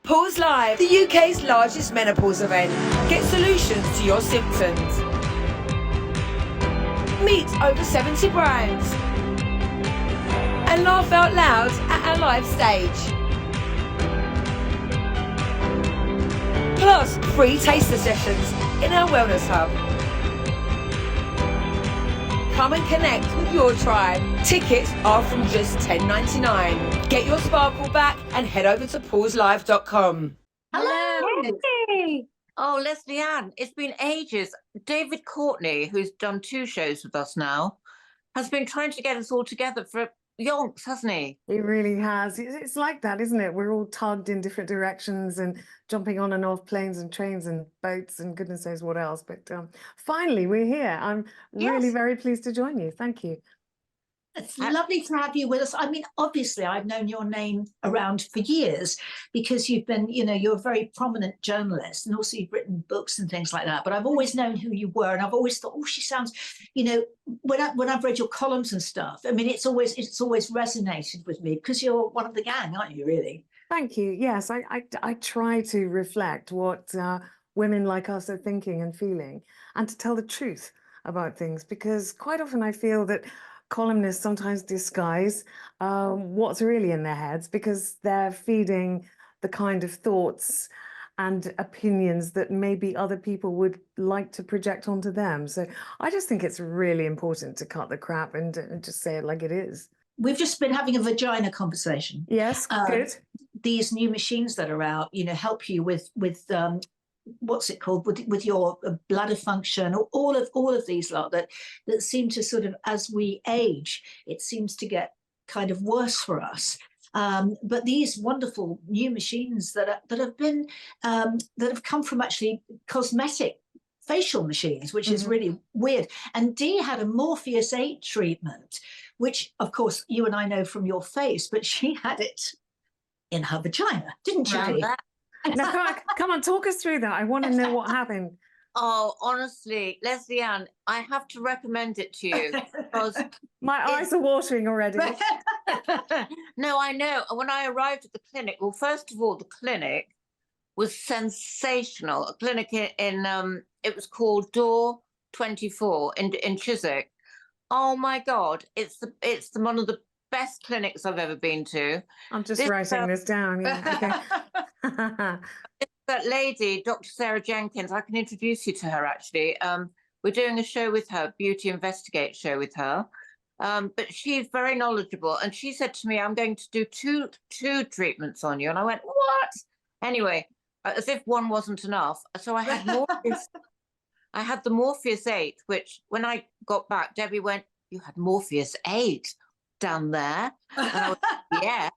Pause Live, the UK's largest menopause event. Get solutions to your symptoms. Meet over 70 brands. And laugh out loud at our live stage. Plus, free taster sessions in our wellness hub. Come and connect with your tribe. Tickets are from just $10.99. Get your sparkle back and head over to pauselive.com. Hello. Hey. Oh, Lesley-Ann, it's been ages. David Courtney, who's done 2 shows with us now, has been trying to get us all together for yonks, hasn't he? It really has. It's like that, isn't it? We're all tugged in different directions and jumping on and off planes and trains and boats and goodness knows what else. But finally, we're here. I'm really very pleased to join you. Thank you. It's lovely to have you with us. I mean, obviously, I've known your name around for years because you've been, you're a very prominent journalist, and also you've written books and things like that. But I've always known who you were, and I've always thought, oh, she sounds, when I've read your columns and stuff, I mean, it's always resonated with me because you're one of the gang, aren't you? Really? Thank you. Yes, I try to reflect what women like us are thinking and feeling, and to tell the truth about things, because quite often I feel that columnists sometimes disguise what's really in their heads because they're feeding the kind of thoughts and opinions that maybe other people would like to project onto them. So I just think it's really important to cut the crap and just say it like it is. We've just been having a vagina conversation. Yes, good. These new machines that are out, help you with what's it called, with your bladder function, all of these lot that seem to sort of, as we age, it seems to get kind of worse for us. But these wonderful new machines that have come from actually cosmetic facial machines, which is really weird. And Dee had a Morpheus 8 treatment, which of course you and I know from your face, but she had it in her vagina, didn't she? Dee? Now, come on, talk us through that. I want to know what happened. Oh, honestly, Lesley-Ann, I have to recommend it to you because my eyes are watering already. No, I know. When I arrived at the clinic, well, first of all, the clinic was sensational. A clinic in it was called Door 24 in Chiswick. Oh my God, it's one of the best clinics I've ever been to. I'm just writing this down. Yeah. Okay. That lady, Dr. Sarah Jenkins, I can introduce you to her actually. We're doing a show with her, Beauty Investigate show with her. But she's very knowledgeable. And she said to me, I'm going to do two treatments on you. And I went, what? Anyway, as if one wasn't enough. So I had Morpheus. I had the Morpheus 8, which when I got back, Debbie went, you had Morpheus 8 down there? And I went, yeah.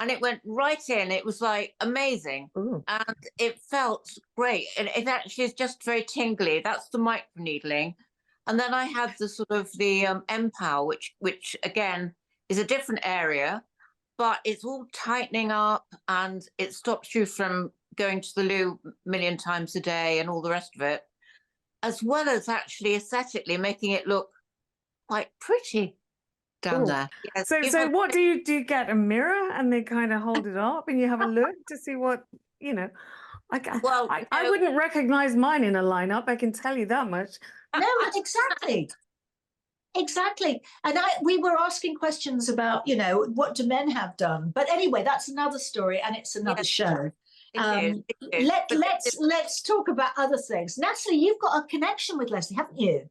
And it went right in. It was like amazing. Ooh. And it felt great. And it actually is just very tingly. That's the microneedling. And then I had the sort of the Empower, which again is a different area, but it's all tightening up and it stops you from going to the loo a million times a day and all the rest of it, as well as actually aesthetically making it look quite pretty down there. Yes, so what do you get? A mirror and they kind of hold it up and you have a look to see what, I wouldn't recognize mine in a lineup, I can tell you that much. No, exactly. And we were asking questions about, what do men have done? But anyway, that's another story and it's another show. Let's talk about other things. Natalie, you've got a connection with Lesley, haven't you?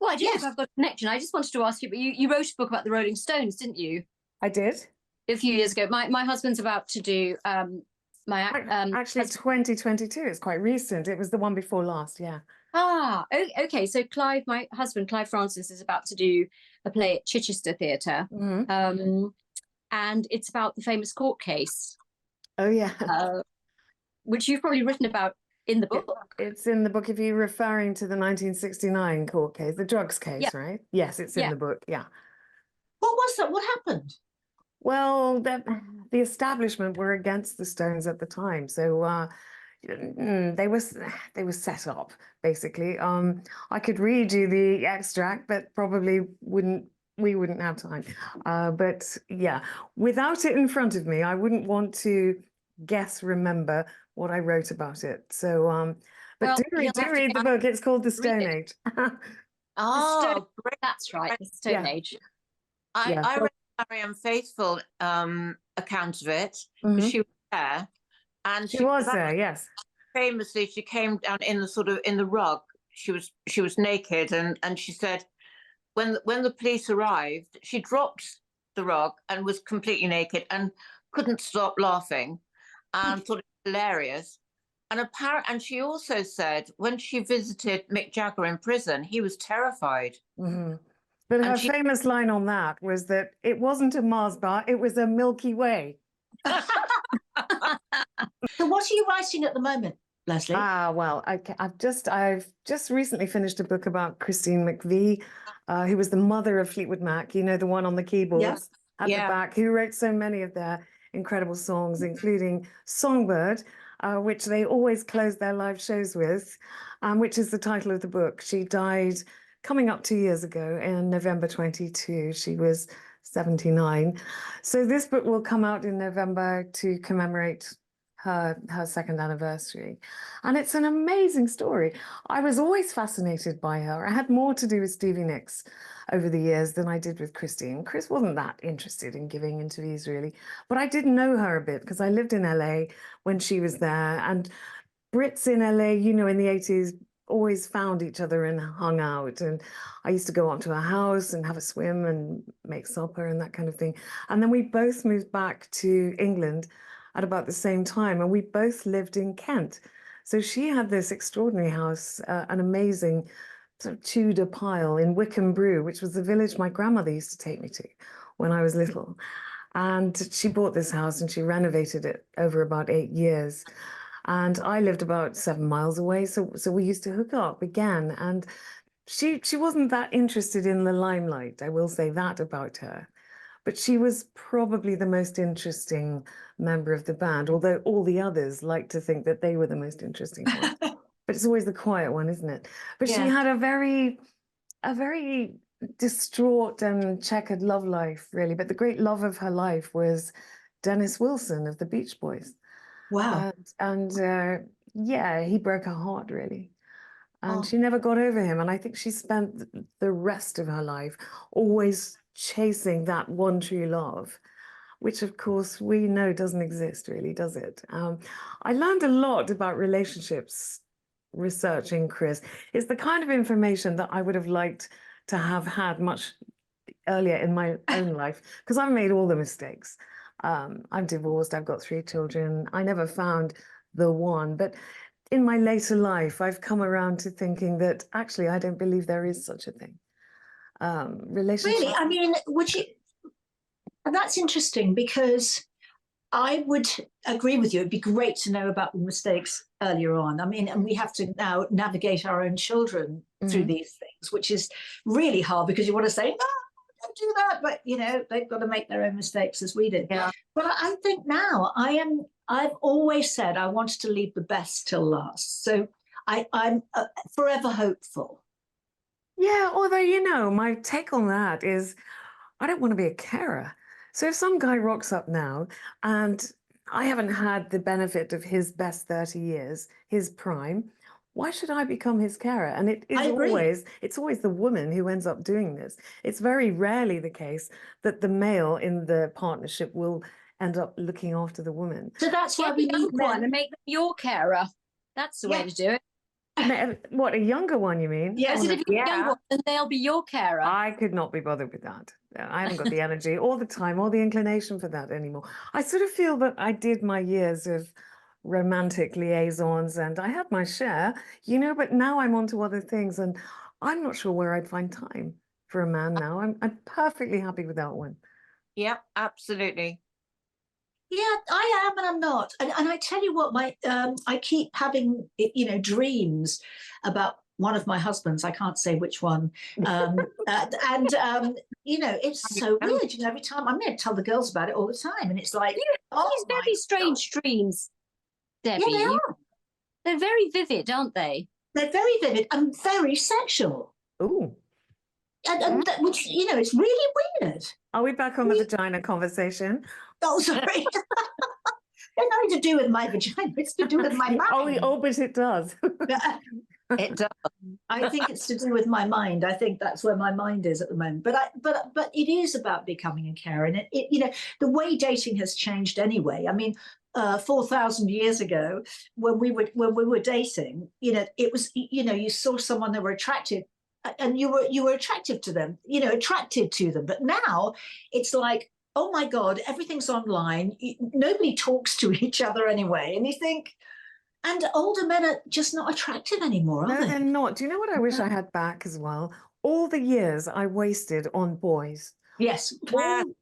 Well, I do think I've got a connection. I just wanted to ask you, but you wrote a book about the Rolling Stones, didn't you? I did. A few years ago. My husband's about to do actually 2022. It's quite recent. It was the one before last. Yeah. Ah, okay. So my husband, Clive Francis, is about to do a play at Chichester Theatre, and it's about the famous court case. Oh yeah. Which you've probably written about in the book. It's in the book. If you're referring to the 1969 court case, the drugs case, right? Yes, it's in the book. Yeah. What was that? What happened? Well, the establishment were against the Stones at the time, so they were set up basically. I could read you the extract, but probably wouldn't we wouldn't have time. But yeah, without it in front of me, I wouldn't want to remember what I wrote about it. So, but Well, do you'll have to read the go book. It's called The read Stone it. Age. Oh, great. That's right, the Stone Yeah. Age. Yeah. I read Marianne Faithfull account of it. Mhm. She was there, and She was there, yes. famously she came down in the sort of in the rug. She was naked, and she said when the police arrived, she dropped the rug and was completely naked and couldn't stop laughing, and thought it was hilarious. And she also said when she visited Mick Jagger in prison, he was terrified. Hmm. But her And she famous line on that was that it wasn't a Mars bar, it was a Milky Way. So what are you writing at the moment, Lesley? Well, I've just recently finished a book about Christine McVie, who was the mother of Fleetwood Mac, you know, the one on the keyboards at the Yeah. back, who wrote so many of their incredible songs, including Songbird, which they always close their live shows with, which is the title of the book. She died coming up 2 years ago in November 22. She was 79. So this book will come out in November to commemorate her second anniversary. And it's an amazing story. I was always fascinated by her. I had more to do with Stevie Nicks over the years than I did with Christine. Chris wasn't that interested in giving interviews really, but I did know her a bit because I lived in LA when she was there. And Brits in LA, you know, in the 80s always found each other and hung out. And I used to go up to her house and have a swim and make supper and that kind of thing. And then we both moved back to England at about the same time, and we both lived in Kent. So she had this extraordinary house, an amazing sort of Tudor pile in Wickham Brew, which was the village my grandmother used to take me to when I was little. And she bought this house and she renovated it over about 8 years. And I lived about 7 miles away, so we used to hook up again. And she wasn't that interested in the limelight, I will say that about her. But she was probably the most interesting member of the band, although all the others like to think that they were the most interesting one. But it's always the quiet one, isn't it? But she had a very distraught and checkered love life, really. But the great love of her life was Dennis Wilson of the Beach Boys. Wow. And yeah, he broke her heart, really. And she never got over him. And I think she spent the rest of her life always chasing that one true love, which of course we know doesn't exist really, does it? I learned a lot about relationships researching Chris. It's the kind of information that I would have liked to have had much earlier in my own life, because I've made all the mistakes. I'm divorced, I've got 3 children. I never found the one, but in my later life, I've come around to thinking that actually I don't believe there is such a thing. Relationship. Really? I mean, would you? And that's interesting because I would agree with you. It'd be great to know about the mistakes earlier on. I mean, and we have to now navigate our own children through these things, which is really hard because you want to say, no, don't do that. But, you know, they've got to make their own mistakes as we did. Yeah. But I think now I've always said I wanted to leave the best till last. So I'm forever hopeful. Yeah, although, you know, my take on that is I don't want to be a carer. So if some guy rocks up now and I haven't had the benefit of his best 30 years, his prime, why should I become his carer? And it's always the woman who ends up doing this. It's very rarely the case that the male in the partnership will end up looking after the woman. So that's why Get we the young need one men. and make them your carer. That's the way to do it. What, a younger one, you mean? Yeah. I said, if you're a young one, then they'll be your carer. I could not be bothered with that. I haven't got the energy or the time or the inclination for that anymore. I sort of feel that I did my years of romantic liaisons and I had my share, you know, but now I'm on to other things and I'm not sure where I'd find time for a man now. I'm perfectly happy with that one. Yeah, absolutely. Yeah, I am and I'm not. And I tell you what, I keep having, you know, dreams about one of my husbands. I can't say which one. You know, it's so weird. You know, every time I'm going to tell the girls about it all the time. And it's like, These very strange dreams, Debbie. Yeah, they are. They're very vivid, aren't they? They're very vivid and very sexual. Ooh. and that, which, you know, it's really weird. Are we back on the vagina conversation? Oh, sorry. It's nothing to do with my vagina. It's to do with my mind. Oh, but it does. It does. I think it's to do with my mind. I think that's where my mind is at the moment. But it is about becoming a carer, and it you know, the way dating has changed anyway. I mean, 4,000 years ago, when we were dating, you know, it was, you know, you saw someone that were attractive, and you were attractive to them, you know, attracted to them. But now it's like, oh my God, everything's online. Nobody talks to each other anyway, and you think. And older men are just not attractive anymore, are No, they? they're not. Do you know what I wish I had back as well? All the years I wasted on boys. Yes.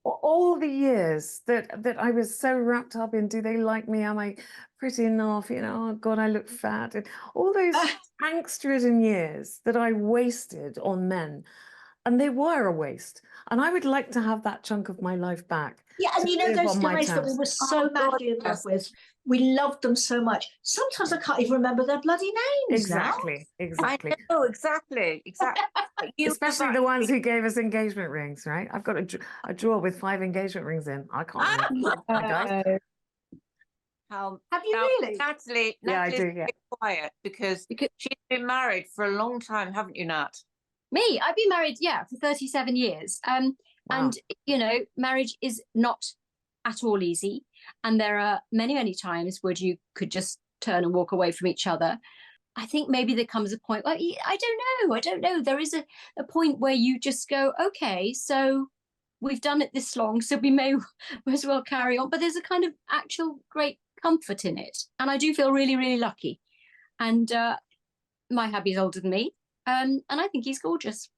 All the years that I was so wrapped up in, do they like me? Am I pretty enough? You know, oh God, I look fat. And all those angst-ridden years that I wasted on men. And they were a waste. And I would like to have that chunk of my life back. Yeah, and to you know, live those on my guys that we terms. were so madly in love with, we loved them so much. Sometimes I can't even remember their bloody names now. Exactly. I know, exactly. You Especially the ones who gave us engagement rings, right? I've got a drawer with 5 engagement rings in. I can't remember. Guys. Have you really? Natalie's Yeah, I do, yeah. quiet because she's been married for a long time, haven't you, Nat? Me, I've been married, for 37 years. Wow. And, you know, marriage is not at all easy. And there are many, many times where you could just turn and walk away from each other. I think maybe there comes a point, well, I don't know. There is a point where you just go, okay, so we've done it this long, so we may as well carry on. But there's a kind of actual great comfort in it. And I do feel really, really lucky. And my hubby's older than me. And I think he's gorgeous.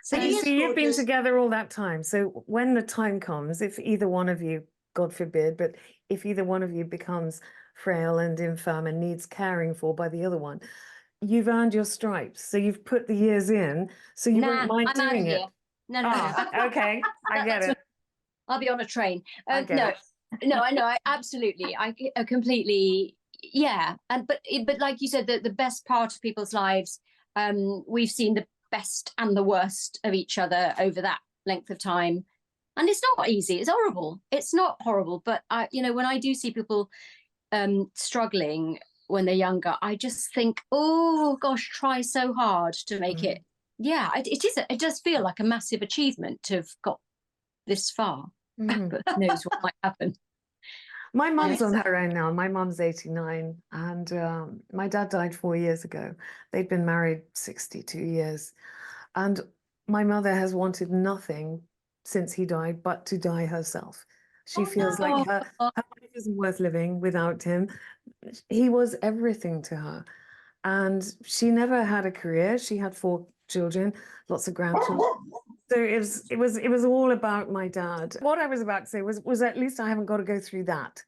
So you see, you've been together all that time. So when the time comes, if either one of you, God forbid, but if either one of you becomes frail and infirm and needs caring for by the other one, you've earned your stripes. So you've put the years in, so you won't mind doing it. No. Okay, I get it. I'll be on a train. I know. I absolutely. I completely. Yeah. But like you said, the best part of people's lives. We've seen the best and the worst of each other over that length of time, and it's not easy. It's horrible. It's not horrible, but you know, when I do see people struggling when they're younger, I just think, oh gosh, try so hard to make it. Yeah, it does feel like a massive achievement to have got this far. But who knows what might happen. My mum's on her own now. My mum's 89, and my dad died 4 years ago. They'd been married 62 years. And my mother has wanted nothing since he died but to die herself. She feels like her life isn't worth living without him. He was everything to her. And she never had a career. She had 4 children, lots of grandchildren. So it was all about my dad. What I was about to say was at least I haven't got to go through that.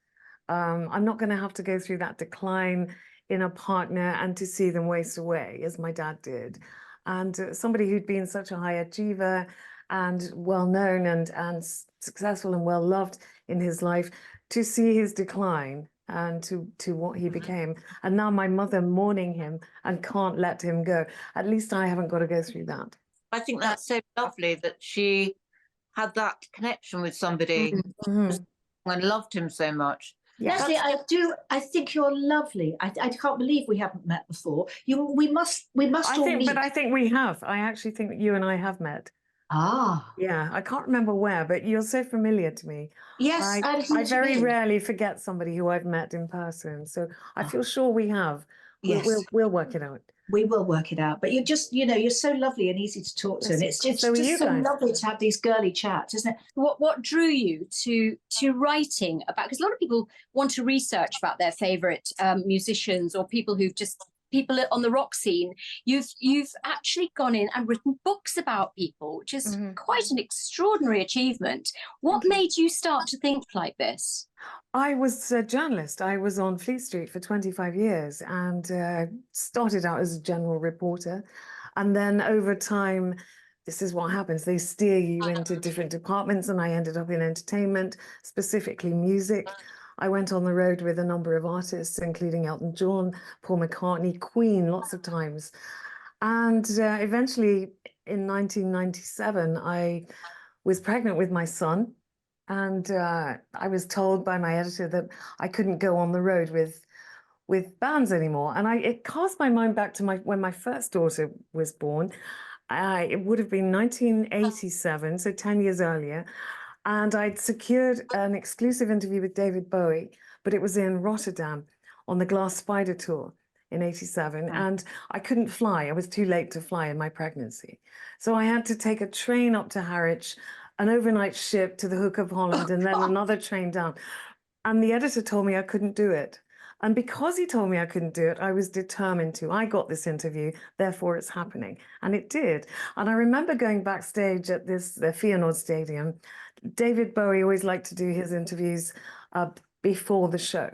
I'm not going to have to go through that decline in a partner and to see them waste away as my dad did. And somebody who'd been such a high achiever and well known and successful and well loved in his life, to see his decline and to what he became. And now my mother mourning him and can't let him go. At least I haven't got to go through that. I think that's so lovely that she had that connection with somebody and loved him so much. Yeah. Lesley, I think you're lovely. I can't believe we haven't met before. We must all meet. But I think we have. I actually think that you and I have met. Ah. Yeah, I can't remember where, but you're so familiar to me. Yes, I very rarely forget somebody who I've met in person. So I feel sure we have. We'll work it out. We will work it out. But you're just, you know, you're so lovely and easy to talk to. And it's just so lovely to have these girly chats, isn't it? What drew you to writing about, because a lot of people want to research about their favorite musicians or people on the rock scene. You've actually gone in and written books about people, which is quite an extraordinary achievement. What made you start to think like this? I was a journalist. I was on Fleet Street for 25 years and started out as a general reporter. And then over time, this is what happens. They steer you into different departments, and I ended up in entertainment, specifically music. I went on the road with a number of artists, including Elton John, Paul McCartney, Queen, lots of times. And eventually in 1997, I was pregnant with my son, and I was told by my editor that I couldn't go on the road with bands anymore. And it cast my mind back to when my first daughter was born. It would have been 1987, so 10 years earlier. And I'd secured an exclusive interview with David Bowie, but it was in Rotterdam on the Glass Spider tour in 87. And I couldn't fly. I was too late to fly in my pregnancy. So I had to take a train up to Harwich, an overnight ship to the Hook of Holland, and then another train down. And the editor told me I couldn't do it. And because he told me I couldn't do it, I was determined to. I got this interview, therefore it's happening. And it did. And I remember going backstage at the Feyenoord Stadium. David Bowie always liked to do his interviews before the show.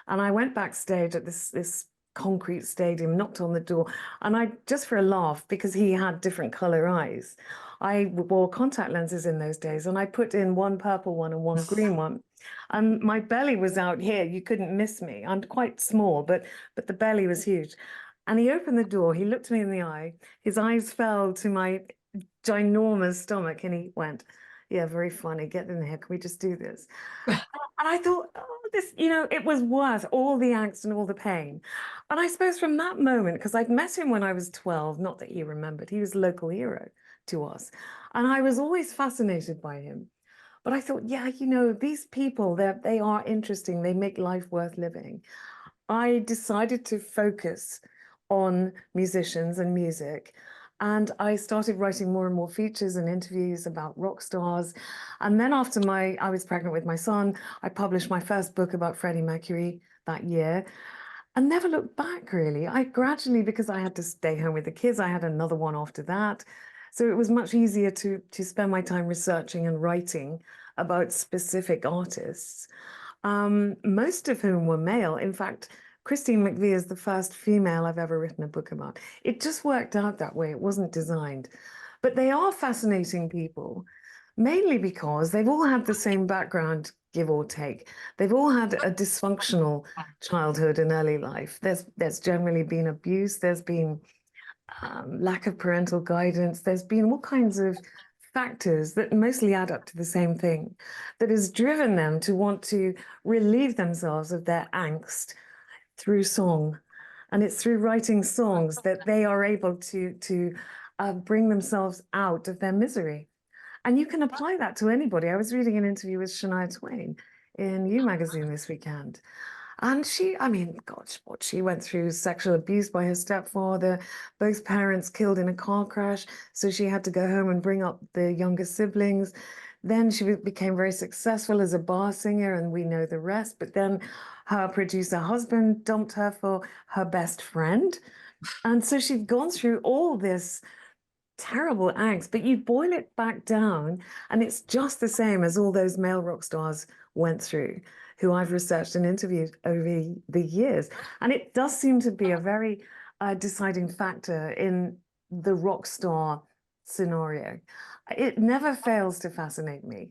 And I went backstage at this concrete stadium, knocked on the door, and I, just for a laugh, because he had different color eyes, I wore contact lenses in those days, and I put in one purple one and one green one. And my belly was out here. You couldn't miss me. I'm quite small, but the belly was huge. And he opened the door. He looked me in the eye. His eyes fell to my ginormous stomach, and he went, "Yeah, very funny. Get in here. Can we just do this?" And I thought, oh, this, it was worth all the angst and all the pain. And I suppose from that moment, because I'd met him when I was 12, not that he remembered, he was a local hero to us. And I was always fascinated by him. But I thought, yeah, these people, they are interesting. They make life worth living. I decided to focus on musicians and music. And I started writing more and more features and interviews about rock stars. And then after I was pregnant with my son, I published my first book about Freddie Mercury that year and never looked back, really. I gradually, because I had to stay home with the kids, I had another one after that. So it was much easier to spend my time researching and writing about specific artists, most of whom were male. In fact, Christine McVie is the first female I've ever written a book about. It just worked out that way. It wasn't designed. But they are fascinating people, mainly because they've all had the same background, give or take. They've all had a dysfunctional childhood and early life. There's generally been abuse. There's been lack of parental guidance. There's been all kinds of factors that mostly add up to the same thing that has driven them to want to relieve themselves of their angst through song. And it's through writing songs that they are able to bring themselves out of their misery. And you can apply that to anybody. I was reading an interview with Shania Twain in You magazine this weekend. And she went through sexual abuse by her stepfather, both parents killed in a car crash. So she had to go home and bring up the younger siblings. Then she became very successful as a bar singer, and we know the rest. But then her producer husband dumped her for her best friend. And so she'd gone through all this terrible angst, but you boil it back down, and it's just the same as all those male rock stars went through, who I've researched and interviewed over the years. And it does seem to be a very deciding factor in the rock star scenario. It never fails to fascinate me.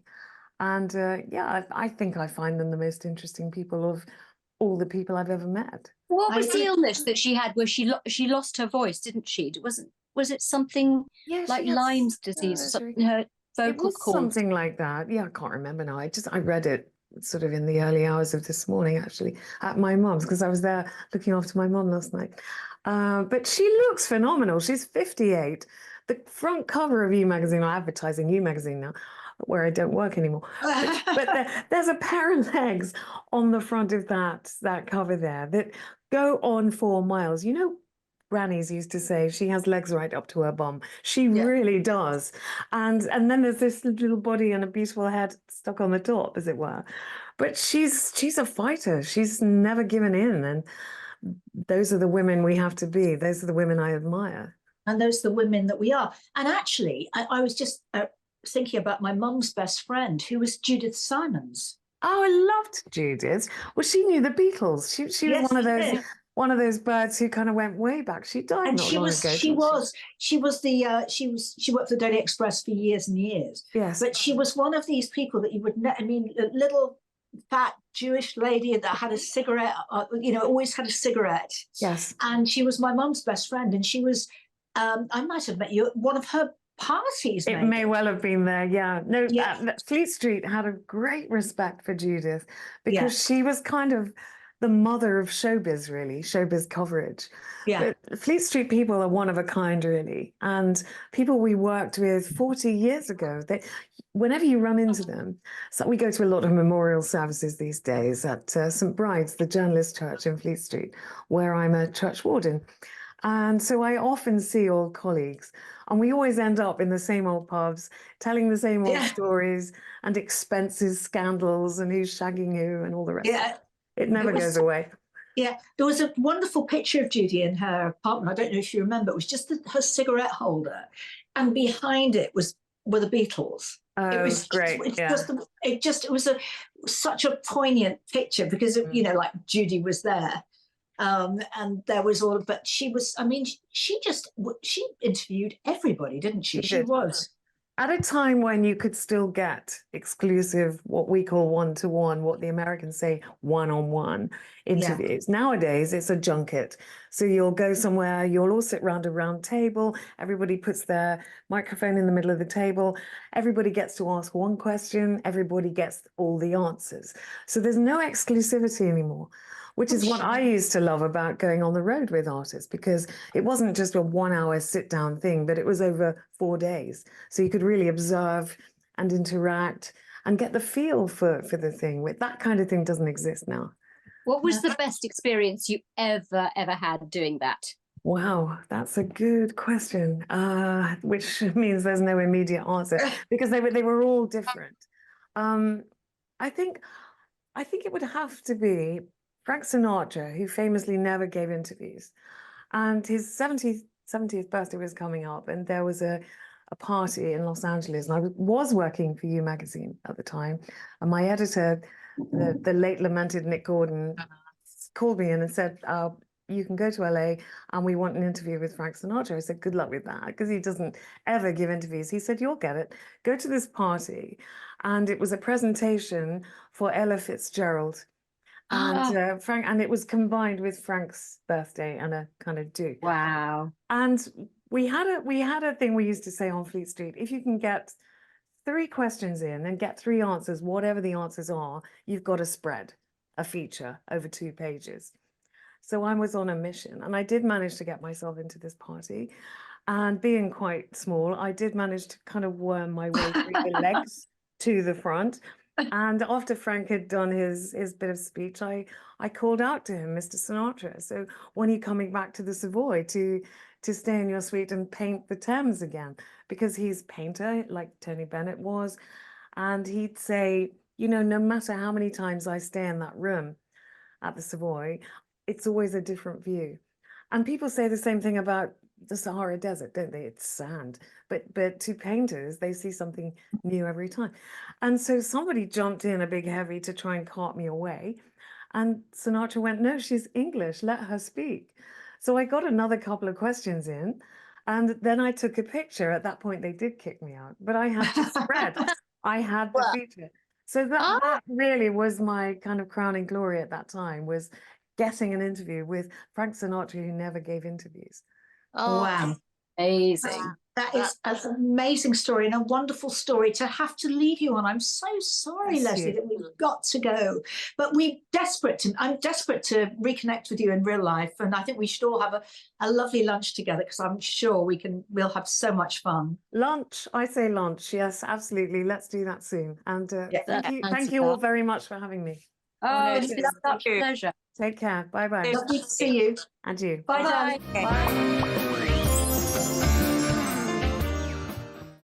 And I think I find them the most interesting people of all the people I've ever met. What was the illness that she had where she lost her voice, didn't she? Was it something like Lyme's disease or something? Her vocal cords? Something like that. Yeah, I can't remember now. I read it sort of in the early hours of this morning, actually, at my mum's, because I was there looking after my mum last night. But she looks phenomenal. She's 58. The front cover of You magazine, I'm advertising You magazine now, where I don't work anymore. But there's a pair of legs on the front of that cover there that go on 4 miles. Grannies used to say she has legs right up to her bum. She really does. And then there's this little body and a beautiful head stuck on the top, as it were. But she's a fighter. She's never given in. And those are the women we have to be. Those are the women I admire. And those are the women that we are. And actually, I was just thinking about my mum's best friend, who was Judith Simons. Oh, I loved Judith. Well, she knew the Beatles. She was one of those birds who kind of went way back. She died and not she long was ago. she worked for the Daily Express for years and years. Yes, but she was one of these people that you would a little fat Jewish lady that had a cigarette, always had a cigarette. Yes. And she was my mum's best friend, and she was I might have met you. One of her parties. It maybe. may well have been there, yeah. No, Yeah. Fleet Street had a great respect for Judith Yeah. because she was kind of the mother of showbiz, really, showbiz coverage. Yeah. But Fleet Street people are one of a kind, really. And people we worked with 40 years ago, whenever you run into them, so we go to a lot of memorial services these days at St. Bride's, the journalist church in Fleet Street, where I'm a church warden. And so I often see old colleagues, and we always end up in the same old pubs, telling the same old Yeah. stories and expenses, scandals, and who's shagging who, and all the rest. Yeah. It never goes away. Yeah, there was a wonderful picture of Judy in her apartment. I don't know if you remember. It was just her cigarette holder, and behind it were the Beatles. Oh, It was great! it was such a poignant picture because you know, like Judy was there, and there was all. But she was. I mean, she interviewed everybody, didn't she? She did. Was. At a time when you could still get exclusive, what we call one-to-one, what the Americans say one-on-one interviews. Nowadays, it's a junket. So you'll go somewhere, you'll all sit around a round table, everybody puts their microphone in the middle of the table, everybody gets to ask one question, everybody gets all the answers. So there's no exclusivity anymore, which is what I used to love about going on the road with artists, because it wasn't just a 1 hour sit down thing, but it was over 4 days. So you could really observe and interact and get the feel for the thing. That kind of thing doesn't exist now. What was the best experience you ever had doing that? Wow, that's a good question, which means there's no immediate answer because they were all different. I think it would have to be Frank Sinatra, who famously never gave interviews, and his 70th birthday was coming up, and there was a party in Los Angeles, and I was working for You magazine at the time, and my editor, the late lamented Nick Gordon, called me in and said, you can go to LA and we want an interview with Frank Sinatra. I said, good luck with that, because he doesn't ever give interviews. He said, you'll get it. Go to this party. And it was a presentation for Ella Fitzgerald. And Frank, and it was combined with Frank's birthday and a kind of do. Wow. And we had a thing we used to say on Fleet Street: if you can get 3 questions in and get 3 answers, whatever the answers are, you've got a spread, a feature over 2 pages. So I was on a mission, and I did manage to get myself into this party. And being quite small, I did manage to kind of worm my way through the legs to the front. And after Frank had done his bit of speech, I called out to him, Mr. Sinatra, so when are you coming back to the Savoy to stay in your suite and paint the Thames again? Because he's a painter, like Tony Bennett was. And he'd say, you know, no matter how many times I stay in that room at the Savoy, it's always a different view. And people say the same thing about the Sahara Desert, don't they? It's sand. But to painters, they see something new every time. And so somebody jumped in a big heavy to try and cart me away. And Sinatra went, no, she's English, let her speak. So I got another couple of questions in, and then I took a picture. At that point, they did kick me out, but I had to spread. I had the feature. So that really was my kind of crowning glory at that time, was getting an interview with Frank Sinatra, who never gave interviews. Oh, Wow. Amazing. That is an amazing story and a wonderful story to have to leave you on. I'm so sorry, Bless Lesley, you. that we've got to go. But I'm desperate to reconnect with you in real life. And I think we should all have a lovely lunch together, because I'm sure we'll have so much fun. Lunch, I say lunch. Yes, absolutely. Let's do that soon. And thank you all Wonderful. very much for having me. Oh, no, it's been thank such a you. pleasure. Take care. Bye bye. Thank Lovely to see you. And you. Bye, darling. Bye.